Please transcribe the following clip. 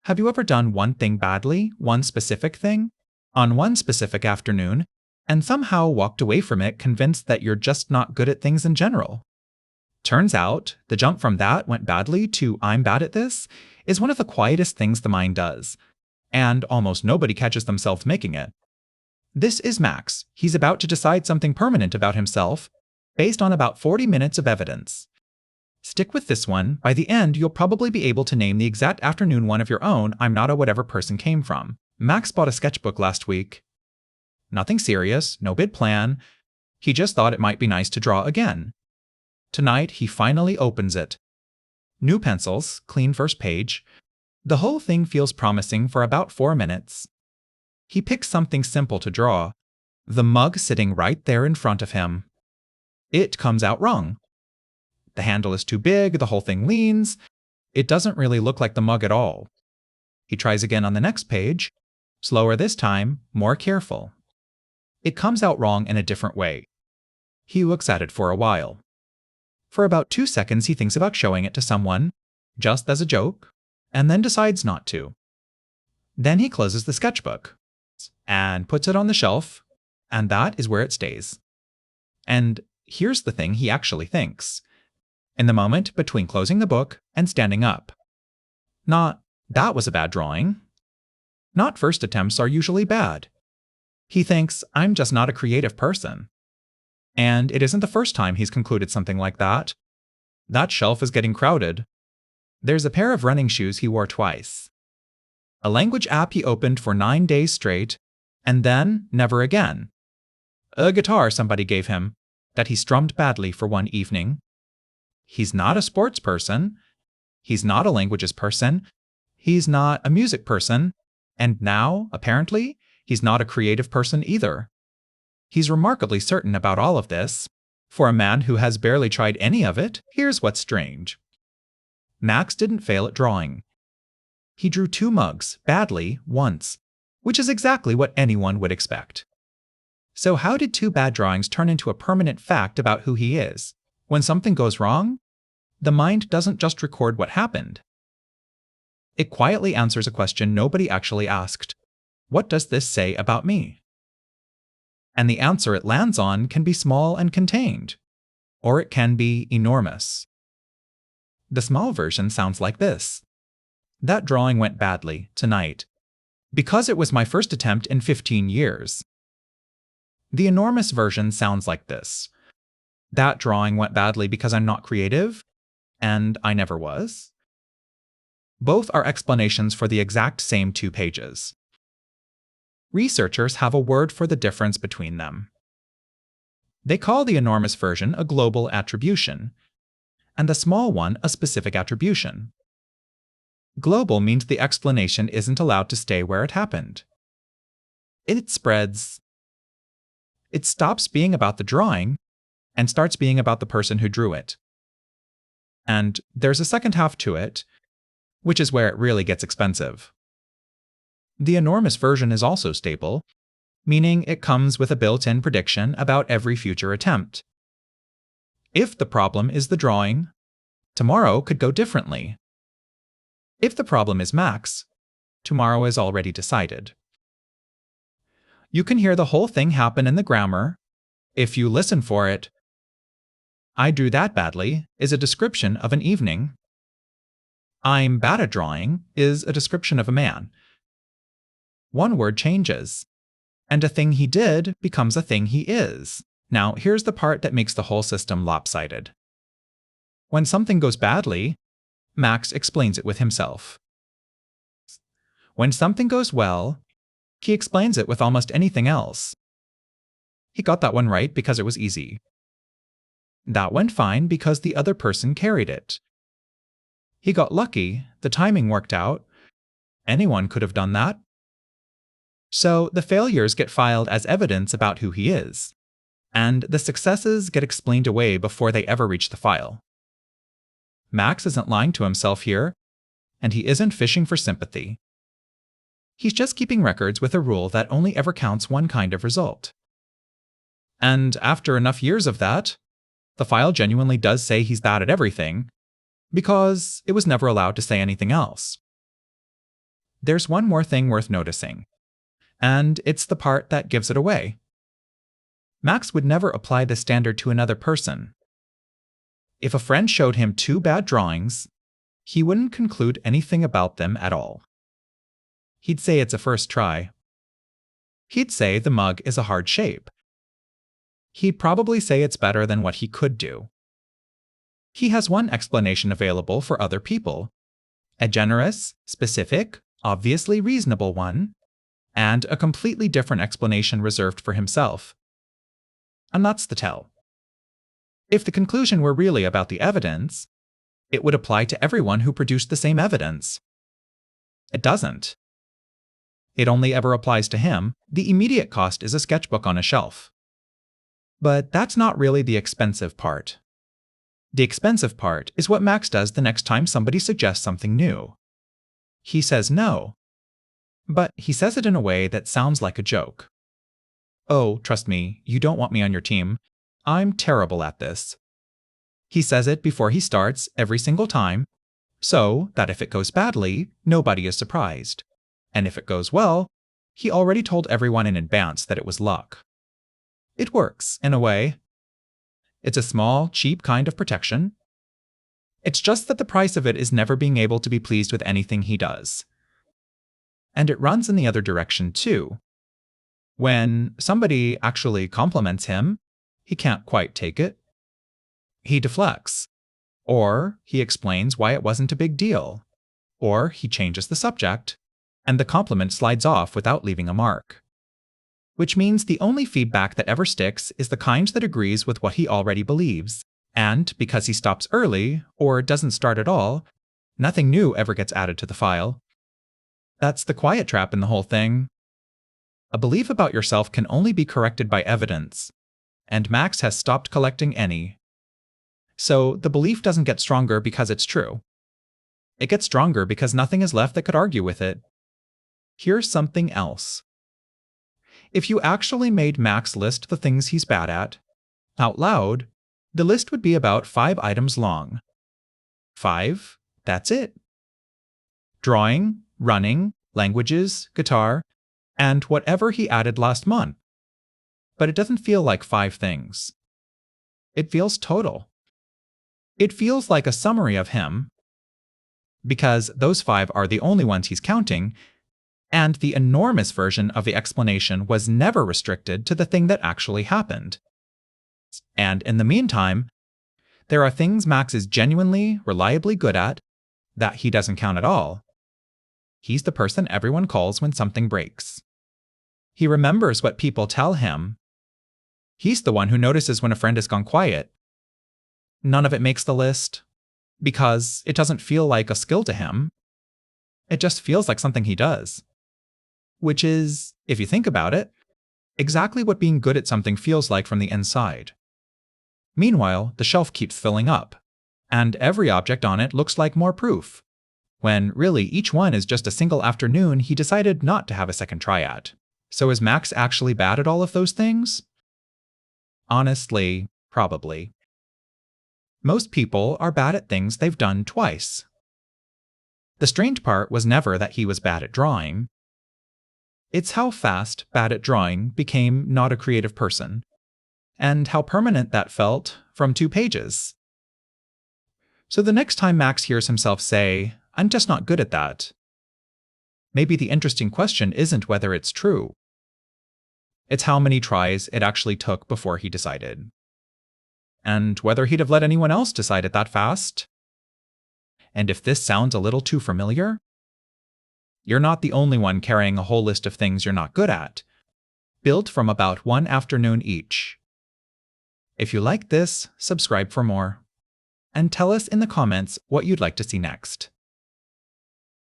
Have you ever done one thing badly, one specific thing, on one specific afternoon, and somehow walked away from it convinced that you're just not good at things in general? Turns out, the jump from that went badly to I'm bad at this is one of the quietest things the mind does, and almost nobody catches themselves making it. This is Max. He's about to decide something permanent about himself, based on about 40 minutes of evidence. Stick with this one. By the end, you'll probably be able to name the exact afternoon one of your own I'm not a whatever person came from. Max bought a sketchbook last week. Nothing serious, no big plan. He just thought it might be nice to draw again. Tonight, he finally opens it. New pencils, clean first page. The whole thing feels promising for about 4 minutes. He picks something simple to draw, the mug sitting right there in front of him. It comes out wrong. The handle is too big, the whole thing leans. It doesn't really look like the mug at all. He tries again on the next page, slower this time, more careful. It comes out wrong in a different way. He looks at it for a while. For about 2 seconds, he thinks about showing it to someone, just as a joke, and then decides not to. Then he closes the sketchbook and puts it on the shelf, and that is where it stays. And here's the thing he actually thinks. In the moment between closing the book and standing up. Not, that was a bad drawing. Not first attempts are usually bad. He thinks, I'm just not a creative person. And it isn't the first time he's concluded something like that. That shelf is getting crowded. There's a pair of running shoes he wore twice. A language app he opened for 9 days straight, and then never again. A guitar somebody gave him, that he strummed badly for one evening. He's not a sports person. He's not a languages person. He's not a music person. And now, apparently, he's not a creative person either. He's remarkably certain about all of this. For a man who has barely tried any of it, here's what's strange. Max didn't fail at drawing. He drew 2 mugs, badly, once, which is exactly what anyone would expect. So how did 2 bad drawings turn into a permanent fact about who he is? When something goes wrong, the mind doesn't just record what happened. It quietly answers a question nobody actually asked. What does this say about me? And the answer it lands on can be small and contained, or it can be enormous. The small version sounds like this. That drawing went badly, tonight, because it was my first attempt in 15 years. The enormous version sounds like this. That drawing went badly because I'm not creative, and I never was. Both are explanations for the exact same 2 pages. Researchers have a word for the difference between them. They call the enormous version a global attribution, and the small one a specific attribution. Global means the explanation isn't allowed to stay where it happened. It spreads. It stops being about the drawing and starts being about the person who drew it. And there's a second half to it, which is where it really gets expensive. The enormous version is also stable, meaning it comes with a built-in prediction about every future attempt. If the problem is the drawing, tomorrow could go differently. If the problem is Max, tomorrow is already decided. You can hear the whole thing happen in the grammar if you listen for it. I drew that badly is a description of an evening. I'm bad at drawing is a description of a man. One word changes, and a thing he did becomes a thing he is. Now, here's the part that makes the whole system lopsided. When something goes badly, Max explains it with himself. When something goes well, he explains it with almost anything else. He got that one right because it was easy. That went fine because the other person carried it. He got lucky, the timing worked out. Anyone could have done that. So the failures get filed as evidence about who he is, and the successes get explained away before they ever reach the file. Max isn't lying to himself here, and he isn't fishing for sympathy. He's just keeping records with a rule that only ever counts one kind of result. And after enough years of that, the file genuinely does say he's bad at everything, because it was never allowed to say anything else. there's one more thing worth noticing, and it's the part that gives it away. Max would never apply the standard to another person. If a friend showed him 2 bad drawings, he wouldn't conclude anything about them at all. He'd say it's a first try. He'd say the mug is a hard shape. He'd probably say it's better than what he could do. He has one explanation available for other people, a generous, specific, obviously reasonable one, and a completely different explanation reserved for himself. And that's the tell. If the conclusion were really about the evidence, it would apply to everyone who produced the same evidence. It doesn't. It only ever applies to him. The immediate cost is a sketchbook on a shelf. But that's not really the expensive part. The expensive part is what Max does the next time somebody suggests something new. He says no. But he says it in a way that sounds like a joke. Oh, trust me, you don't want me on your team. I'm terrible at this. He says it before he starts every single time, so that if it goes badly, nobody is surprised. And if it goes well, he already told everyone in advance that it was luck. It works, in a way. It's a small, cheap kind of protection. It's just that the price of it is never being able to be pleased with anything he does. And it runs in the other direction, too. When somebody actually compliments him, he can't quite take it. He deflects. Or he explains why it wasn't a big deal. Or he changes the subject, and the compliment slides off without leaving a mark. Which means the only feedback that ever sticks is the kind that agrees with what he already believes. And because he stops early, or doesn't start at all, nothing new ever gets added to the file. That's the quiet trap in the whole thing. A belief about yourself can only be corrected by evidence, and Max has stopped collecting any. So the belief doesn't get stronger because it's true. It gets stronger because nothing is left that could argue with it. Here's something else. If you actually made Max list the things he's bad at, out loud, the list would be about 5 items long. 5, that's it. Drawing, running, languages, guitar, and whatever he added last month. But it doesn't feel like 5 things. It feels total. It feels like a summary of him, because those 5 are the only ones he's counting, and the enormous version of the explanation was never restricted to the thing that actually happened. And in the meantime, there are things Max is genuinely, reliably good at that he doesn't count at all. He's the person everyone calls when something breaks. He remembers what people tell him. He's the one who notices when a friend has gone quiet. None of it makes the list, because it doesn't feel like a skill to him. It just feels like something he does. Which is, if you think about it, exactly what being good at something feels like from the inside. Meanwhile, the shelf keeps filling up, and every object on it looks like more proof, when really each one is just a single afternoon he decided not to have a second try at. So is Max actually bad at all of those things? Honestly, probably. Most people are bad at things they've done twice. The strange part was never that he was bad at drawing. It's how fast bad at drawing became not a creative person, and how permanent that felt from 2 pages. So the next time Max hears himself say, "I'm just not good at that," maybe the interesting question isn't whether it's true. It's how many tries it actually took before he decided. And whether he'd have let anyone else decide it that fast. And if this sounds a little too familiar, you're not the only one carrying a whole list of things you're not good at, built from about 1 afternoon each. If you like this, subscribe for more. And tell us in the comments what you'd like to see next.